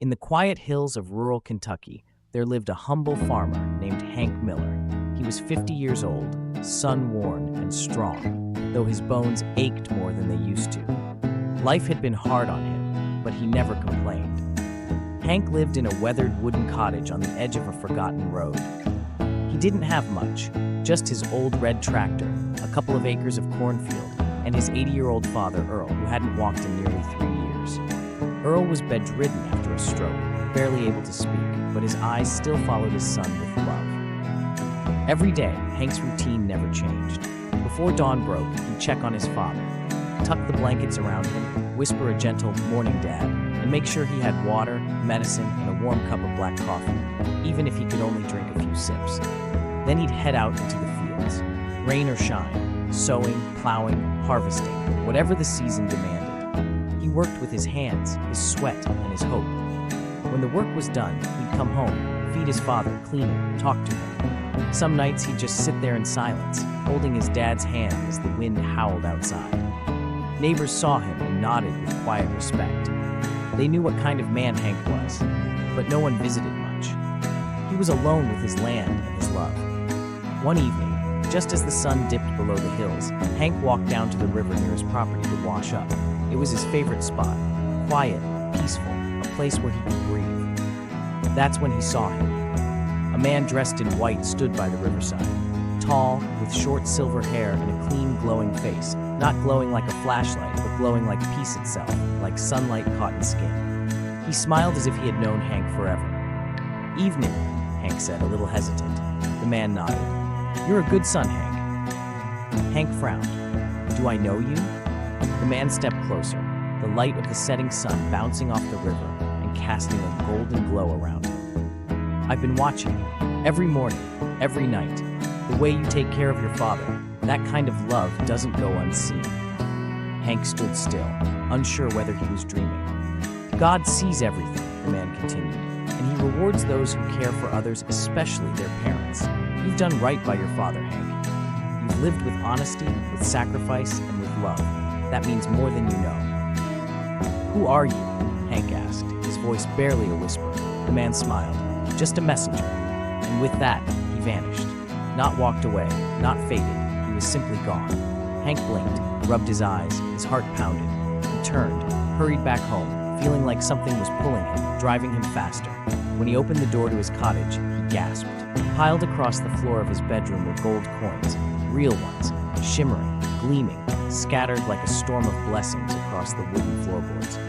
In the quiet hills of rural Kentucky, there lived a humble farmer named Hank Miller. He was 50 years old, sun-worn and strong, though his bones ached more than they used to. Life had been hard on him, but he never complained. Hank lived in a weathered wooden cottage on the edge of a forgotten road. He didn't have much, just his old red tractor, a couple of acres of cornfield, and his 80-year-old father, Earl, who hadn't walked in nearly 3 years. Earl was bedridden after a stroke, barely able to speak, but his eyes still followed his son with love. Every day, Hank's routine never changed. Before dawn broke, he'd check on his father, tuck the blankets around him, whisper a gentle "morning, Dad," and make sure he had water, medicine, and a warm cup of black coffee, even if he could only drink a few sips. Then he'd head out into the fields, rain or shine, sowing, plowing, harvesting, whatever the season demanded. He worked with his hands, his sweat, and his hope. When the work was done, he'd come home, feed his father, clean him, talk to him. Some nights he'd just sit there in silence, holding his dad's hand as the wind howled outside. Neighbors saw him and nodded with quiet respect. They knew what kind of man Hank was, but no one visited much. He was alone with his land and his love. One evening, just as the sun dipped below the hills, Hank walked down to the river near his property to wash up. It was his favorite spot, quiet, peaceful, a place where he could breathe. That's when he saw him. A man dressed in white stood by the riverside, tall, with short silver hair and a clean, glowing face, not glowing like a flashlight, but glowing like peace itself, like sunlight caught in skin. He smiled as if he had known Hank forever. "Evening," Hank said, a little hesitant. The man nodded. "You're a good son, Hank." Hank frowned. "Do I know you?" The man stepped closer, the light of the setting sun bouncing off the river and casting a golden glow around him. "I've been watching you, every morning, every night. The way you take care of your father, that kind of love doesn't go unseen." Hank stood still, unsure whether he was dreaming. "God sees everything," the man continued, "and he rewards those who care for others, especially their parents. You've done right by your father, Hank. You've lived with honesty, with sacrifice, and with love. That means more than you know." "Who are you?" Hank asked, his voice barely a whisper. The man smiled. "Just a messenger." And with that, he vanished. Not walked away, not faded, he was simply gone. Hank blinked, rubbed his eyes, his heart pounded. He turned, hurried back home, feeling like something was pulling him, driving him faster. When he opened the door to his cottage, he gasped. Piled across the floor of his bedroom were gold coins, real ones, shimmering, gleaming, scattered like a storm of blessings across the wooden floorboards.